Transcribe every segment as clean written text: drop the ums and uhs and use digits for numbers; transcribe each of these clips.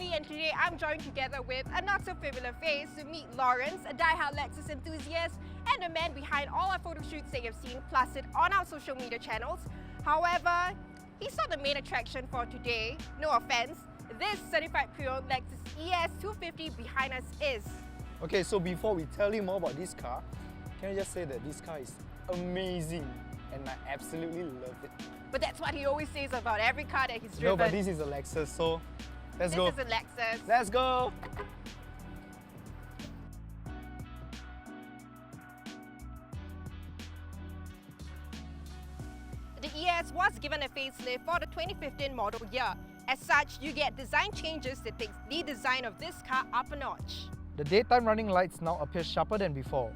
Ashley, and today I'm joined together with a not-so-familiar face to meet Lawrence, a die-hard Lexus enthusiast and the man behind all our photo shoots that you've seen, plus it on our social media channels. However, he's not the main attraction for today. No offense. This certified pre-owned Lexus ES250 behind us is. Okay, so before we tell you more about this car, can I just say that this car is amazing and I absolutely love it. But that's what he always says about every car that he's driven. No, but this is a Lexus, so let's go. This is a Lexus. Let's go! The ES was given a facelift for the 2015 model year. As such, you get design changes that takes the design of this car up a notch. The daytime running lights now appear sharper than before.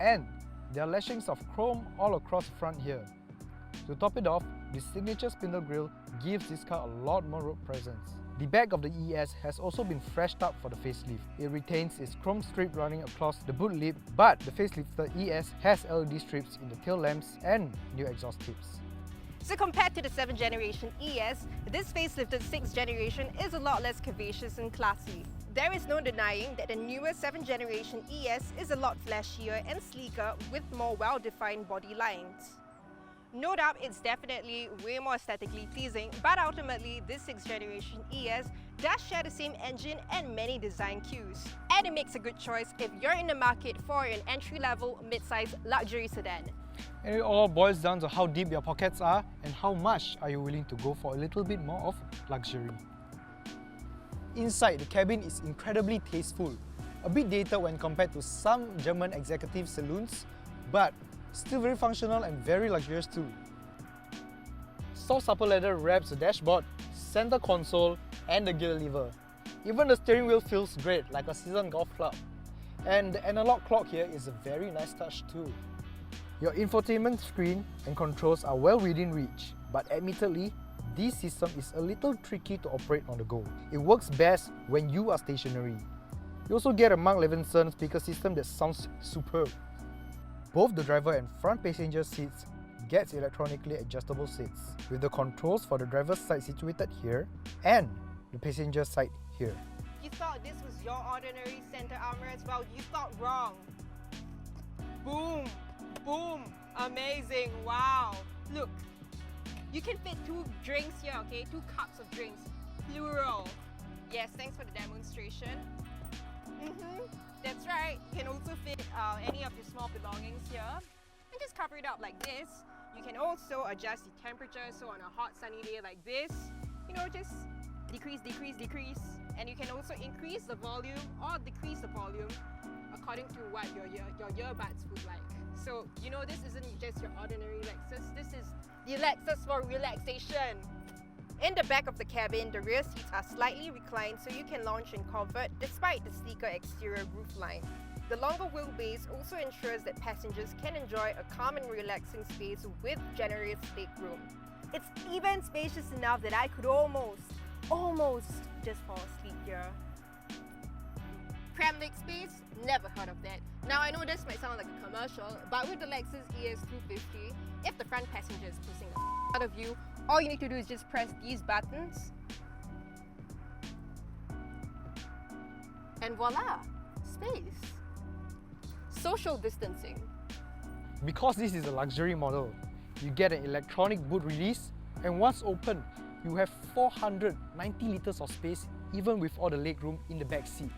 And there are lashings of chrome all across the front here. To top it off, the signature spindle grille gives this car a lot more road presence. The back of the ES has also been freshed up for the facelift. It retains its chrome strip running across the boot lip, but the facelifted ES has LED strips in the tail lamps and new exhaust tips. So compared to the 7th generation ES, this facelifted 6th generation is a lot less curvaceous and classy. There is no denying that the newer 7th generation ES is a lot flashier and sleeker with more well-defined body lines. No doubt it's definitely way more aesthetically pleasing, but ultimately this 6th generation ES does share the same engine and many design cues. And it makes a good choice if you're in the market for an entry-level, mid-size luxury sedan. And it all boils down to how deep your pockets are and how much are you willing to go for a little bit more of luxury. Inside, the cabin is incredibly tasteful, a bit dated when compared to some German executive saloons, but still very functional and very luxurious too. Soft upper leather wraps the dashboard, center console and the gear lever. Even the steering wheel feels great, like a seasoned golf club. And the analog clock here is a very nice touch too. Your infotainment screen and controls are well within reach, but admittedly, this system is a little tricky to operate on the go. It works best when you are stationary. You also get a Mark Levinson speaker system that sounds superb. Both the driver and front passenger seats gets electronically adjustable seats, with the controls for the driver's side situated here and the passenger side here. You thought this was your ordinary center armrest? Well, you thought wrong. Boom! Boom! Amazing! Wow! Look, you can fit 2 drinks here, okay? 2 cups of drinks. Plural. Yes, thanks for the demonstration. That's right. You can also fit any of your small belongings here and just cover it up like this. You can also adjust the temperature, so on a hot sunny day like this, you know, just decrease, decrease, decrease. And you can also increase the volume or decrease the volume according to what your earbuds would like. So, you know, this isn't just your ordinary Lexus, this is the Lexus for relaxation. In the back of the cabin, the rear seats are slightly reclined so you can lounge in comfort despite the sleeker exterior roofline. The longer wheelbase also ensures that passengers can enjoy a calm and relaxing space with generous legroom. It's even spacious enough that I could almost just fall asleep here. Cram leg space? Never heard of that. Now I know this might sound like a commercial, but with the Lexus ES250, if the front passenger is pushing the out of you, all you need to do is just press these buttons and voila, space. Social distancing. Because this is a luxury model, you get an electronic boot release, and once open, you have 490 liters of space even with all the legroom in the back seat.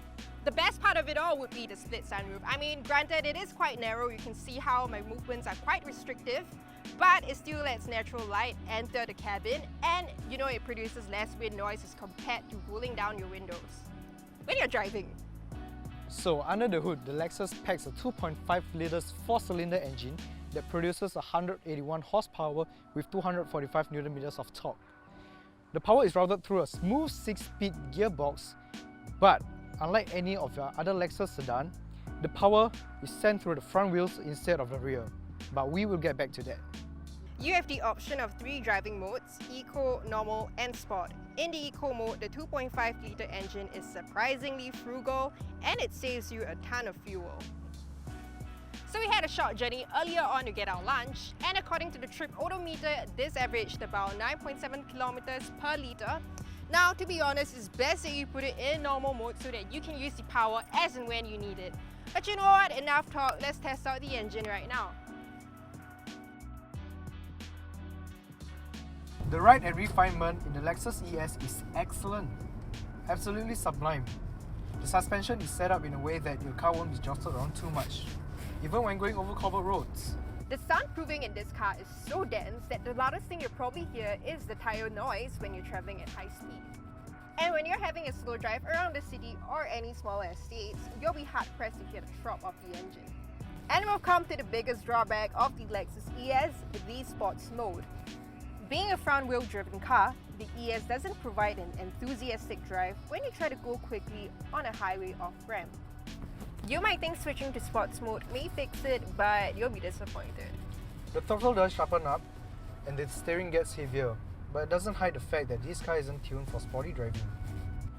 The best part of it all would be the split sunroof. I mean, granted, it is quite narrow. You can see how my movements are quite restrictive, but it still lets natural light enter the cabin, and you know, it produces less wind noise as compared to rolling down your windows when you're driving. So under the hood, the Lexus packs a 2.5 litres 4-cylinder engine that produces 181 horsepower with 245 Nm of torque. The power is routed through a smooth 6-speed gearbox, but unlike any of your other Lexus sedan, the power is sent through the front wheels instead of the rear. But we will get back to that. You have the option of 3 driving modes: Eco, Normal and Sport. In the Eco mode, the 2.5-litre engine is surprisingly frugal and it saves you a ton of fuel. So we had a short journey earlier on to get our lunch, and according to the trip odometer, this averaged about 9.7 kilometers per litre. Now, to be honest, it's best that you put it in normal mode so that you can use the power as and when you need it. But you know what? Enough talk, let's test out the engine right now. The ride and refinement in the Lexus ES is excellent. Absolutely sublime. The suspension is set up in a way that your car won't be jostled around too much, even when going over cobbled roads. The soundproofing in this car is so dense that the loudest thing you'll probably hear is the tire noise when you're traveling at high speed. And when you're having a slow drive around the city or any smaller estates, you'll be hard pressed to hear the throb of the engine. And we've come to the biggest drawback of the Lexus ES, the sports mode. Being a front-wheel driven car, the ES doesn't provide an enthusiastic drive when you try to go quickly on a highway off-ramp. You might think switching to sports mode may fix it, but you'll be disappointed. The throttle does sharpen up and the steering gets heavier, but it doesn't hide the fact that this car isn't tuned for sporty driving.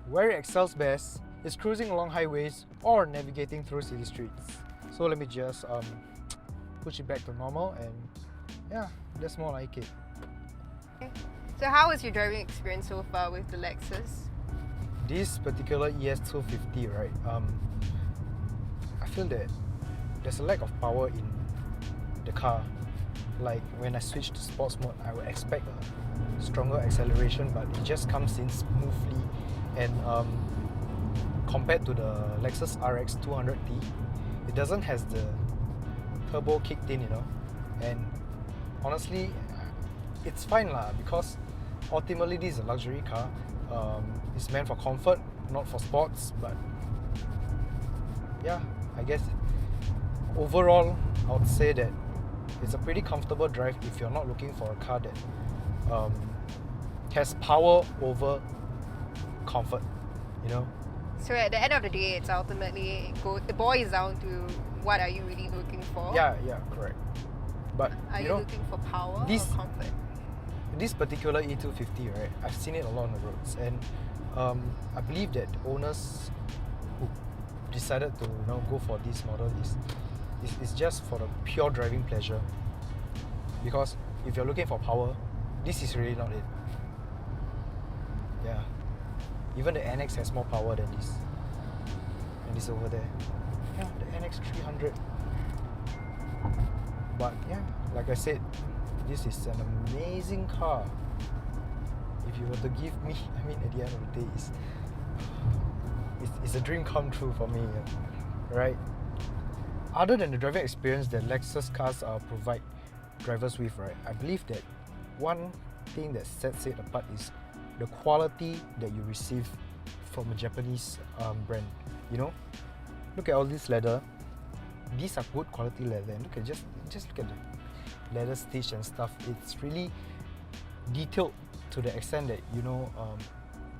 Where it excels best is cruising along highways or navigating through city streets. So let me just push it back to normal, and yeah, that's more like it. So how was your driving experience so far with the Lexus? This particular ES250, right? I feel that there's a lack of power in the car. Like when I switch to sports mode, I would expect a stronger acceleration, but it just comes in smoothly. And compared to the Lexus RX 200T, it doesn't have the turbo kicked in, you know. And honestly, it's fine lah, because ultimately this is a luxury car. It's meant for comfort, not for sports. But yeah, I guess overall I would say that it's a pretty comfortable drive if you're not looking for a car that has power over comfort, you know. So at the end of the day, it's ultimately it boils down to what are you really looking for? Yeah, correct. But are you looking for power or comfort? This particular E250, right, I've seen it a lot on the roads, and I believe that owners who decided to go for this model is just for the pure driving pleasure. Because if you're looking for power, this is really not it. Yeah, even the NX has more power than this, and this over there. Yeah, the NX 300. But yeah, like I said, this is an amazing car. If you were to give me, I mean, at the end of the day, it's a dream come true for me, right? Other than the driving experience that Lexus cars provide drivers with, right, I believe that one thing that sets it apart is the quality that you receive from a Japanese brand. You know, look at all this leather. These are good quality leather, and just look at the leather stitch and stuff. It's really detailed to the extent that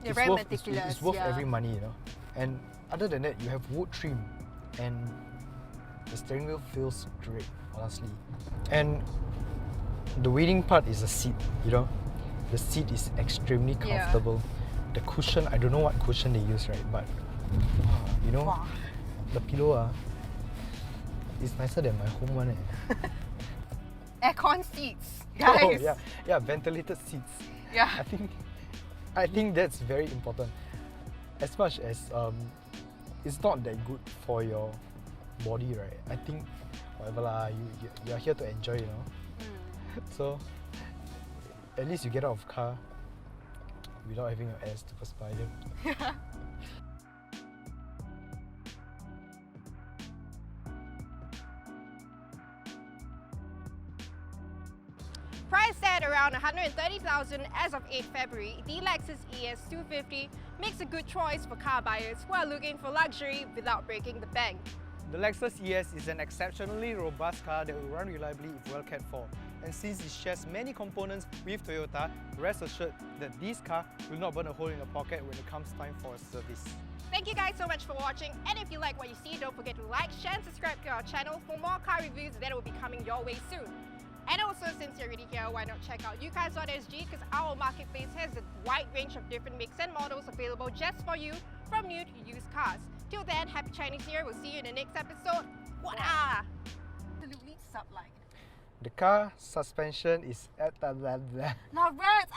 They're very meticulous. It's worth every money, you know. And other than that, you have wood trim, and the steering wheel feels great, honestly. And the winning part is the seat, you know. The seat is extremely comfortable. The cushion, I don't know what cushion they use, right? But the pillow is nicer than my home one. Aircon seats, guys. Oh, yeah, ventilated seats. Yeah. I think that's very important. As much as it's not that good for your body, right? I think whatever lah, you're here to enjoy, you know. So at least you get out of the car without having your ass to perspire. Priced at around $130,000 as of 8 February, the Lexus ES250 makes a good choice for car buyers who are looking for luxury without breaking the bank. The Lexus ES is an exceptionally robust car that will run reliably if well cared for. And since it shares many components with Toyota, rest assured that this car will not burn a hole in your pocket when it comes time for a service. Thank you guys so much for watching, and if you like what you see, don't forget to like, share and subscribe to our channel for more car reviews that will be coming your way soon. And also, since you're already here, why not check out UCARS.sg, because our marketplace has a wide range of different makes and models available just for you, from new to used cars. Till then, happy Chinese New Year. We'll see you in the next episode. Wada! Absolutely sublime. The car suspension is Now, Robert,